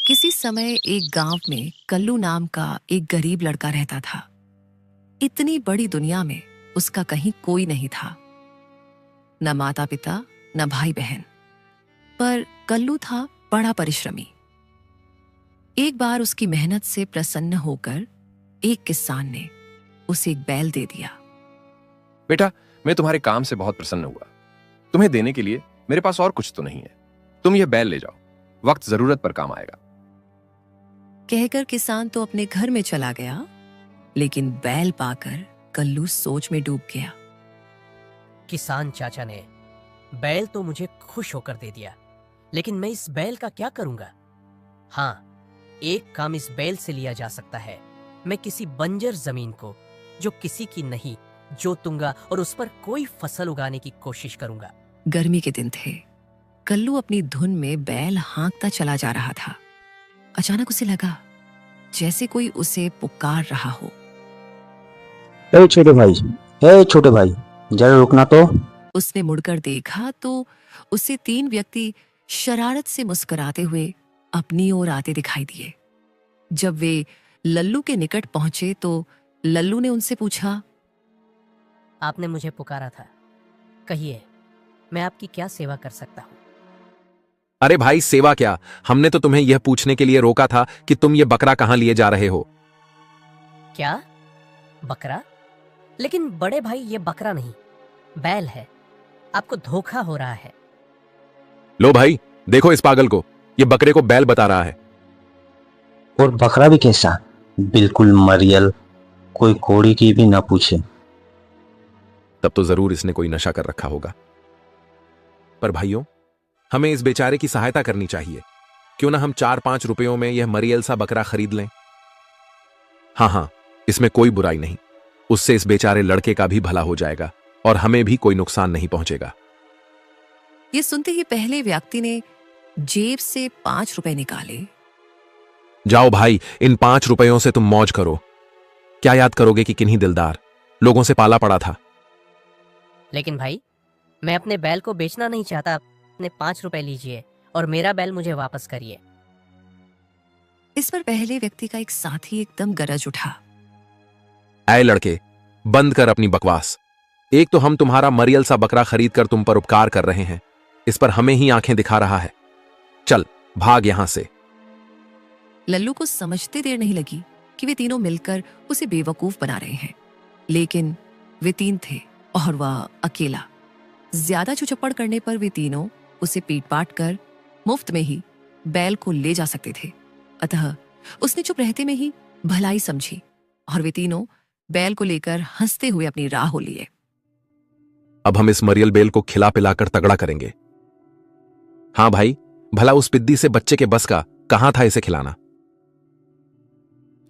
किसी समय एक गांव में कल्लू नाम का एक गरीब लड़का रहता था। इतनी बड़ी दुनिया में उसका कहीं कोई नहीं था, न माता पिता न भाई बहन। पर कल्लू था बड़ा परिश्रमी। एक बार उसकी मेहनत से प्रसन्न होकर एक किसान ने उसे एक बैल दे दिया। बेटा, मैं तुम्हारे काम से बहुत प्रसन्न हुआ। तुम्हें देने के लिए मेरे पास और कुछ तो नहीं है। तुम यह बैल ले जाओ, वक्त जरूरत पर काम आएगा। कहकर किसान तो अपने घर में चला गया, लेकिन बैल पाकर कल्लू सोच में डूब गया। किसान चाचा ने बैल तो मुझे खुश होकर दे दिया, लेकिन मैं इस बैल का क्या करूंगा? हाँ, एक काम इस बैल से लिया जा सकता है। मैं किसी बंजर जमीन को, जो किसी की नहीं, जोतूंगा और उस पर कोई फसल उगाने की कोशिश करूंगा। गर्मी के दिन थे। कल्लू अपनी धुन में बैल हाँकता चला जा रहा था। अचानक उसे लगा जैसे कोई उसे पुकार रहा हो। ए छोटे भाई, जरा रुकना तो। उसने मुड़कर देखा तो उसे तीन व्यक्ति शरारत से मुस्कुराते हुए अपनी ओर आते दिखाई दिए। जब वे लल्लू के निकट पहुंचे तो लल्लू ने उनसे पूछा, आपने मुझे पुकारा था, कहिए मैं आपकी क्या सेवा कर सकता हूँ? अरे भाई, सेवा क्या? हमने तो तुम्हें यह पूछने के लिए रोका था कि तुम ये बकरा कहां लिए जा रहे हो। क्या बकरा? लेकिन बड़े भाई, ये बकरा नहीं, बैल है। आपको धोखा हो रहा है। लो भाई, देखो इस पागल को, ये बकरे को बैल बता रहा है। और बकरा भी कैसा? बिल्कुल मरियल, कोई कोड़ी की भी ना पूछे। तब तो जरूर इसने कोई नशा कर रखा होगा। पर भाइयों, हमें इस बेचारे की सहायता करनी चाहिए। क्यों ना हम 4-5 रुपयों में यह मरियल सा बकरा खरीद लें। हाँ, इसमें कोई बुराई नहीं। उससे इस बेचारे लड़के का भी भला हो जाएगा और हमें भी कोई नुकसान नहीं पहुंचेगा। ये सुनते ही पहले व्यक्ति ने जेब से 5 रुपए निकाले। जाओ भाई, इन 5 रुपयों से तुम मौज करो। क्या याद करोगे कि किन्हीं दिलदार लोगों से पाला पड़ा था। लेकिन भाई, मैं अपने बैल को बेचना नहीं चाहता। अपने 5 रुपए लीजिए और मेरा बैल मुझे वापस करिए। इस पर पहले व्यक्ति का एक साथी एकदम गरज उठा। ऐ लड़के, बंद कर अपनी बकवास। एक तो हम तुम्हारा मरियल सा बकरा खरीद कर तुम पर उपकार कर रहे हैं, इस पर हमें ही आंखें दिखा रहा है। चल भाग यहां से। लल्लू को समझते देर नहीं लगी कि वे तीनों मिलकर उसे बेवकूफ बना रहे हैं। लेकिन वे 3 थे और वह अकेला। ज्यादा चुचप्पड़ करने पर वे तीनों उसे पीट पाट कर मुफ्त में ही बैल को ले जा सकते थे। अतः उसने चुप रहते में ही भलाई समझी और वे तीनों बैल को लेकर हंसते हुए अपनी राह हो लिए। अब हम इस मरियल बैल को खिला पिलाकर तगड़ा करेंगे। हाँ भाई, भला उस पिद्दी से बच्चे के बस का कहां था इसे खिलाना।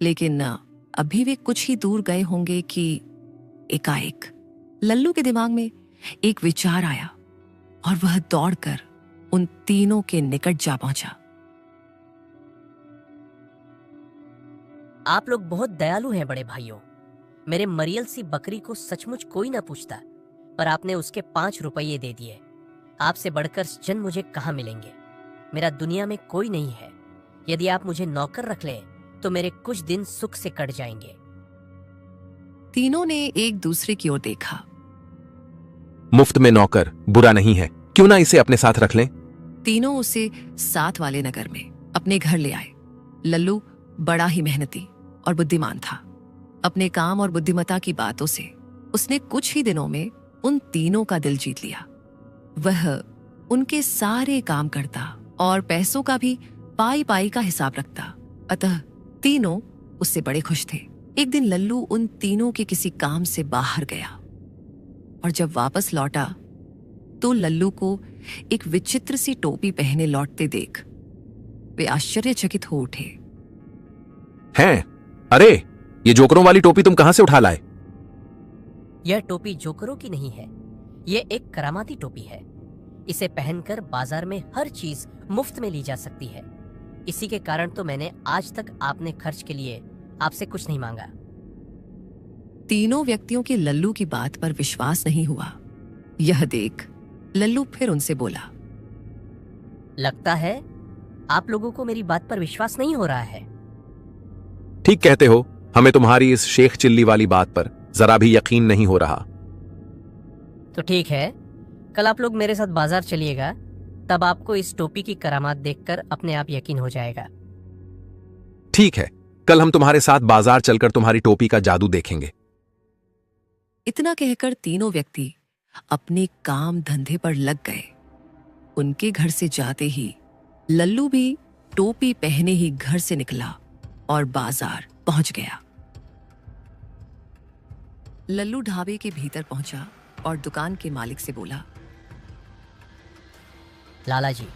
लेकिन अभी वे कुछ ही दूर गए होंगे कि एकाएक लल्लू के दिमाग में एक विचार आया और वह दौड़कर उन तीनों के निकट जा पहुंचा। आप लोग बहुत दयालु हैं बड़े भाइयों। मेरे मरियल सी बकरी को सचमुच कोई ना पूछता, पर आपने उसके 5 रुपये दे दिए। आपसे बढ़कर जन मुझे कहाँ मिलेंगे? मेरा दुनिया में कोई नहीं है। यदि आप मुझे नौकर रख लें तो मेरे कुछ दिन सुख से कट जाएंगे। तीनों ने एक दूसरे की ओर देखा। मुफ्त में नौकर बुरा नहीं है, क्यों ना इसे अपने साथ रख लें। तीनों उसे साथ वाले नगर में अपने घर ले आए। लल्लू बड़ा ही मेहनती और बुद्धिमान था। अपने काम और बुद्धिमत्ता की बातों से उसने कुछ ही दिनों में उन तीनों का दिल जीत लिया। वह उनके सारे काम करता और पैसों का भी पाई पाई का हिसाब रखता। अतः तीनों उससे बड़े खुश थे। एक दिन लल्लू उन तीनों के किसी काम से बाहर गया और जब वापस लौटा तो लल्लू को एक विचित्र सी टोपी पहने लौटते देख वे आश्चर्यचकित हो उठे। हैं? अरे, ये जोकरों वाली टोपी तुम कहां से उठा लाए? यह टोपी जोकरों की नहीं है, यह एक करामाती टोपी है। इसे पहनकर बाजार में हर चीज मुफ्त में ली जा सकती है। इसी के कारण तो मैंने आज तक आपने खर्च के लिए आपसे कुछ नहीं मांगा। तीनों व्यक्तियों के लल्लू की बात पर विश्वास नहीं हुआ। यह देख लल्लू फिर उनसे बोला, लगता है आप लोगों को मेरी बात पर विश्वास नहीं हो रहा है। ठीक कहते हो, हमें तुम्हारी इस शेख चिल्ली वाली बात पर जरा भी यकीन नहीं हो रहा। तो ठीक है, कल आप लोग मेरे साथ बाजार चलिएगा, तब आपको इस टोपी की करामात देखकर अपने आप यकीन हो जाएगा। ठीक है, कल हम तुम्हारे साथ बाजार चलकर तुम्हारी टोपी का जादू देखेंगे। इतना कहकर तीनों व्यक्ति अपने काम धंधे पर लग गए। उनके घर से जाते ही लल्लू भी टोपी पहने ही घर से निकला और बाजार पहुंच गया। लल्लू ढाबे के भीतर पहुंचा और दुकान के मालिक से बोला, लाला जी,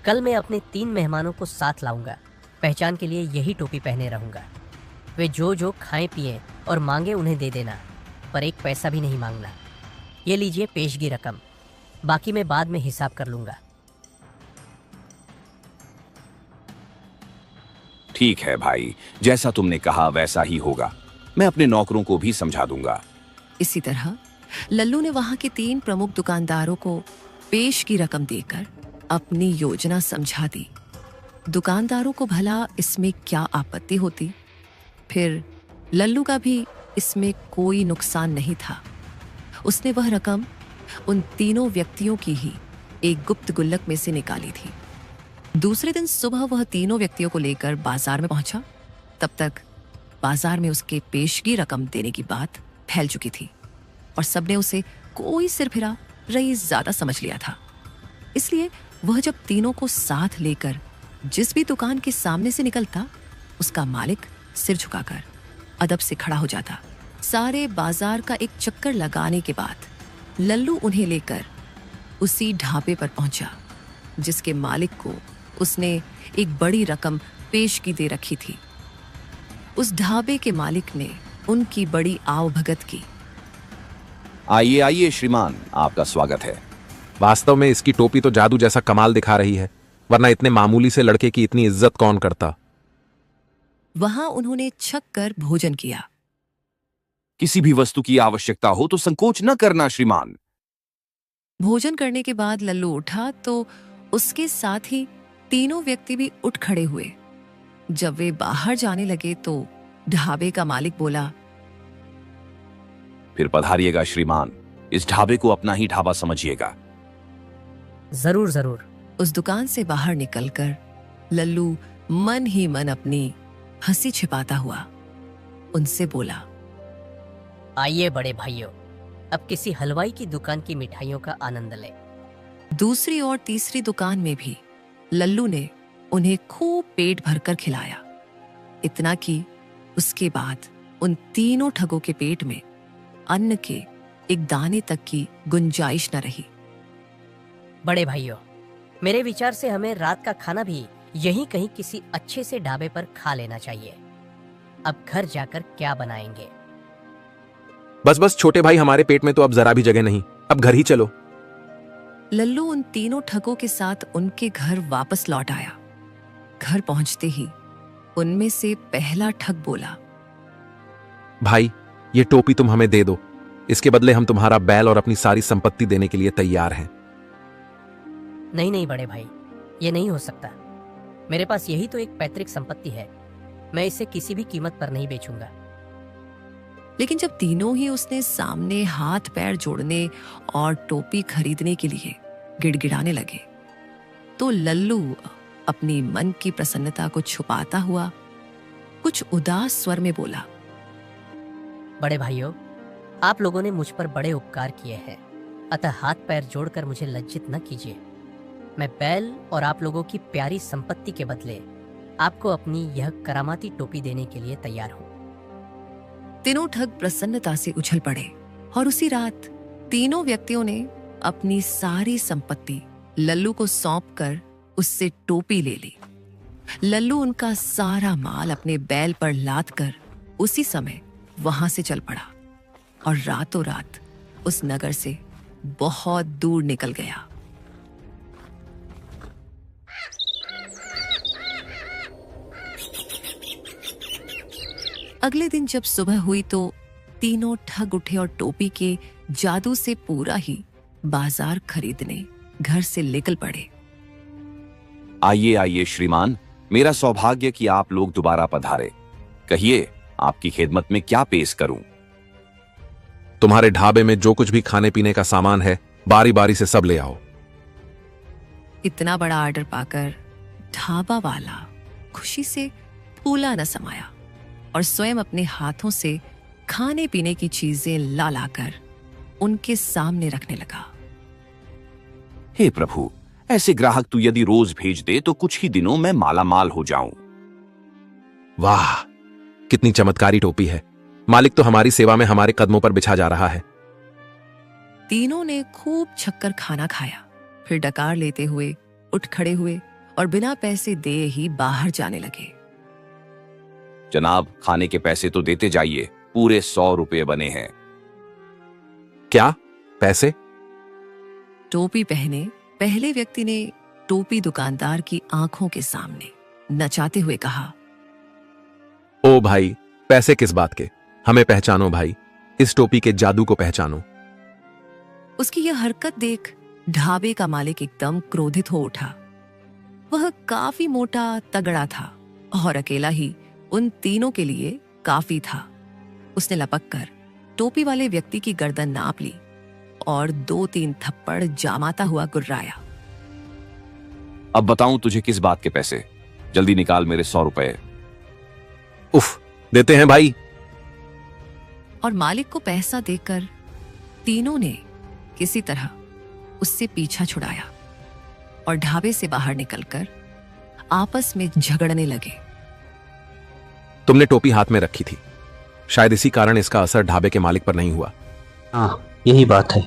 कल मैं अपने 3 मेहमानों को साथ लाऊंगा। पहचान के लिए यही टोपी पहने रहूंगा। वे जो जो खाएं पिएं और मांगे उन्हें दे देना, पर 1 पैसा भी नहीं मांगना। ये लीजिए पेशगी रकम, बाकी मैं बाद में हिसाब कर लूंगा। ठीक है भाई, जैसा तुमने कहा वैसा ही होगा। मैं अपने नौकरों को भी समझा दूंगा। इसी तरह लल्लू ने वहां के 3 प्रमुख दुकानदारों को पेश की रकम देकर अपनी योजना समझा दी। दुकानदारों को भला इसमें क्या आपत्ति होती? फिर लल्लू का भी इसमें कोई नुकसान नहीं था। उसने वह रकम उन तीनों व्यक्तियों की ही एक गुप्त गुल्लक में से निकाली थी। दूसरे दिन सुबह वह तीनों व्यक्तियों को लेकर बाजार में पहुंचा। तब तक बाजार में उसके पेशगी रकम देने की बात फैल चुकी थी और सबने उसे कोई सिरफिरा रईस ज्यादा समझ लिया था। इसलिए वह जब तीनों को साथ लेकर जिस भी दुकान के सामने से निकलता, उसका मालिक सिर झुकाकर अदब से खड़ा हो जाता। सारे बाजार का एक चक्कर लगाने के बाद लल्लू उन्हें लेकर उसी ढाबे पर पहुंचा जिसके मालिक को उसने एक बड़ी रकम पेशगी दे रखी थी। उस ढाबे के मालिक ने उनकी बड़ी आवभगत की। आइए आइए श्रीमान, आपका स्वागत है। वास्तव में इसकी टोपी तो जादू जैसा कमाल दिखा रही है, वरना इतने मामूली से लड़के की इतनी इज्जत कौन करता। वहां उन्होंने छक कर भोजन किया। किसी भी वस्तु की आवश्यकता हो तो संकोच न करना श्रीमान। भोजन करने के बाद लल्लू उठा तो उसके साथ ही तीनों व्यक्ति भी उठ खड़े हुए। जब वे बाहर जाने लगे तो ढाबे का मालिक बोला, फिर पधारिएगा श्रीमान, इस ढाबे को अपना ही ढाबा समझिएगा। जरूर जरूर। उस दुकान से बाहर निकलकर लल्लू मन ही मन अपनी हंसी छिपाता हुआ उनसे बोला, आइए बड़े भाइयों, अब किसी हलवाई की दुकान की मिठाइयों का आनंद लें। दूसरी और तीसरी दुकान में भी लल्लू ने उन्हें खूब पेट भरकर खिलाया। इतना कि उसके बाद उन तीनों ठगों के पेट में अन्न के एक दाने तक की गुंजाइश न रही। बड़े भाइयों, मेरे विचार से हमें रात का खाना भी यहीं कहीं किसी अच्छे से ढाबे पर खा लेना चाहिए। अब घर जाकर क्या बनाएंगे? बस बस छोटे भाई, हमारे पेट में तो अब जरा भी जगह नहीं, अब घर ही चलो। लल्लू उन तीनों ठगों के साथ उनके घर वापस लौट आया। घर पहुंचते ही उनमें से पहला ठग बोला, भाई, ये टोपी तुम हमें दे दो, इसके बदले हम तुम्हारा बैल और अपनी सारी संपत्ति देने के लिए तैयार हैं। नहीं नहीं बड़े भाई, ये नहीं हो सकता। मेरे पास यही तो एक पैतृक संपत्ति है, मैं इसे किसी भी कीमत पर नहीं बेचूंगा। लेकिन जब तीनों ही उसने सामने हाथ पैर जोड़ने और टोपी खरीदने के लिए गिड़गिड़ाने लगे तो लल्लू अपनी मन की प्रसन्नता को छुपाता हुआ कुछ उदास स्वर में बोला, बड़े भाइयों, आप लोगों ने मुझ पर बड़े उपकार किए हैं, अतः हाथ पैर जोड़कर मुझे लज्जित न कीजिए। मैं बैल और आप लोगों की प्यारी संपत्ति के बदले आपको अपनी यह करामाती टोपी देने के लिए तैयार हूं। तीनों ठग प्रसन्नता से उछल पड़े और उसी रात तीनों व्यक्तियों ने अपनी सारी संपत्ति लल्लू को सौंपकर उससे टोपी ले ली। लल्लू उनका सारा माल अपने बैल पर लाद कर उसी समय वहां से चल पड़ा और रातों रात उस नगर से बहुत दूर निकल गया। अगले दिन जब सुबह हुई तो तीनों ठग उठे और टोपी के जादू से पूरा ही बाजार खरीदने घर से निकल पड़े। आइए आइए श्रीमान, मेरा सौभाग्य कि आप लोग दोबारा पधारे। कहिए, आपकी खिदमत में क्या पेश करूं? तुम्हारे ढाबे में जो कुछ भी खाने पीने का सामान है बारी बारी से सब ले आओ। इतना बड़ा ऑर्डर पाकर ढाबा वाला खुशी से फूला न समाया और स्वयं अपने हाथों से खाने पीने की चीजें ला लाकर उनके सामने रखने लगा। हे प्रभु, ऐसे ग्राहक तू यदि रोज भेज दे तो कुछ ही दिनों में माला माल हो जाऊं। वाह, कितनी चमत्कारी टोपी है। मालिक तो हमारी सेवा में हमारे कदमों पर बिछा जा रहा है। तीनों ने खूब छक्कर खाना खाया, फिर डकार लेते हुए उठ खड़े हुए और बिना पैसे दिए ही बाहर जाने लगे। जनाब, खाने के पैसे तो देते जाइए, पूरे 100 रुपये बने हैं। क्या पैसे? टोपी पहने पहले व्यक्ति ने टोपी दुकानदार की आंखों के सामने नचाते हुए कहा, ओ भाई, पैसे किस बात के? हमें पहचानो भाई, इस टोपी के जादू को पहचानो। उसकी यह हरकत देख ढाबे का मालिक एकदम क्रोधित हो उठा। वह काफी मोटा तगड़ा था और अकेला ही उन तीनों के लिए काफी था। उसने लपक कर टोपी वाले व्यक्ति की गर्दन नाप ली और 2-3 थप्पड़ जामाता हुआ गुर्राया। अब बताऊं तुझे किस बात के पैसे? जल्दी निकाल मेरे 100 रुपए। उफ, देते हैं भाई। और मालिक को पैसा देकर तीनों ने किसी तरह उससे पीछा छुड़ाया और ढाबे से बाहर निकलकर आपस में झगड़ने लगे। तुमने टोपी हाथ में रखी थी, शायद इसी कारण इसका असर ढाबे के मालिक पर नहीं हुआ। हाँ, यही बात है।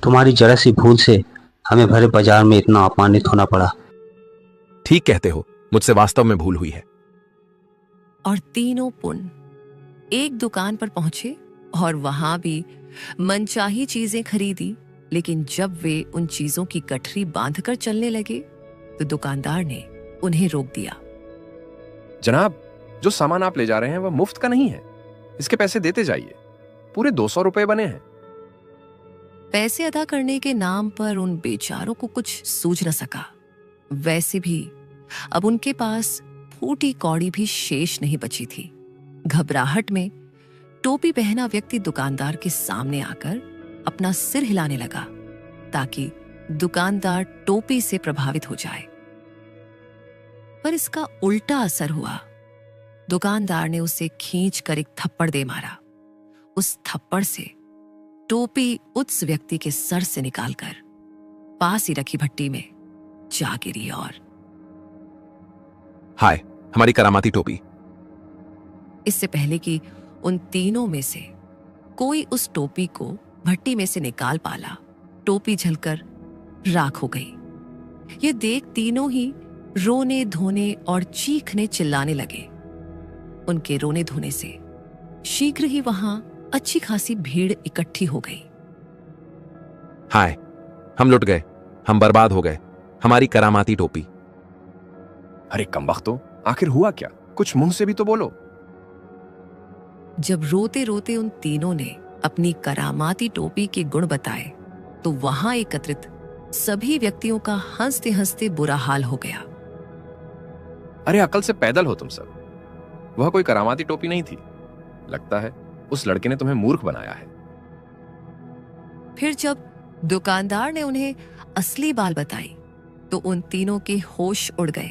तुम्हारी जरा सी भूल से हमें भरे बाजार में इतना अपमानित होना पड़ा। ठीक कहते हो, मुझसे वास्तव में भूल हुई है। और तीनों पुन एक दुकान पर पहुंचे और वहां भी मनचाही चीजें खरीदी, लेकिन जब वे उन चीजों की गठरी बांधकर चलने लगे तो दुकानदार ने उन्हें रोक दिया। जनाब, जो सामान आप ले जा रहे हैं वह मुफ्त का नहीं है, इसके पैसे देते जाइए, पूरे 200 रुपए बने हैं। पैसे अदा करने के नाम पर उन बेचारों को कुछ सूझ न सका। वैसे भी अब उनके पास फूटी कौड़ी भी शेष नहीं बची थी। घबराहट में टोपी पहना व्यक्ति दुकानदार के सामने आकर अपना सिर हिलाने लगा ताकि दुकानदार टोपी से प्रभावित हो जाए, पर इसका उल्टा असर हुआ। दुकानदार ने उसे खींच कर एक थप्पड़ दे मारा। उस थप्पड़ से टोपी उस व्यक्ति के सर से निकालकर पास ही रखी भट्टी में जा गिरी और हाय, हमारी करामाती टोपी। इससे पहले कि उन तीनों में से कोई उस टोपी को भट्टी में से निकाल पाला, टोपी जलकर राख हो गई। ये देख तीनों ही रोने धोने और चीखने चिल्लाने लगे। उनके रोने धोने से शीघ्र ही वहां अच्छी खासी भीड़ इकट्ठी हो गई। हाय, हम लुट गए, हम बर्बाद हो गए, हमारी करामाती टोपी। अरे कमबख्तो, आखिर हुआ क्या? कुछ मुंह से भी तो बोलो। जब रोते रोते उन तीनों ने अपनी करामाती टोपी के गुण बताए तो वहां एकत्रित सभी व्यक्तियों का हंसते हंसते बुरा हाल हो गया। अरे अकल से पैदल हो तुम सब, वह कोई करामाती टोपी नहीं थी। लगता है उस लड़के ने तुम्हें मूर्ख बनाया है। फिर जब दुकानदार ने उन्हें असली बात बताई तो उन तीनों के होश उड़ गए।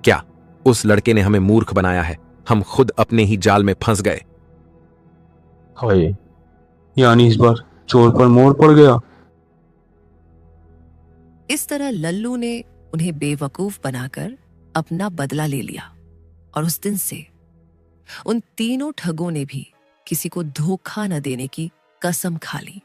क्या उस लड़के ने हमें मूर्ख बनाया है? हम खुद अपने ही जाल में फंस गए। हाय, यानी इस बार चोर पर मोर पड़ गया। इस तरह लल्लू ने उन्हें बेवकूफ बनाकर अपना बदला ले लिया और उस दिन से उन तीनों ठगों ने भी किसी को धोखा न देने की कसम खा ली।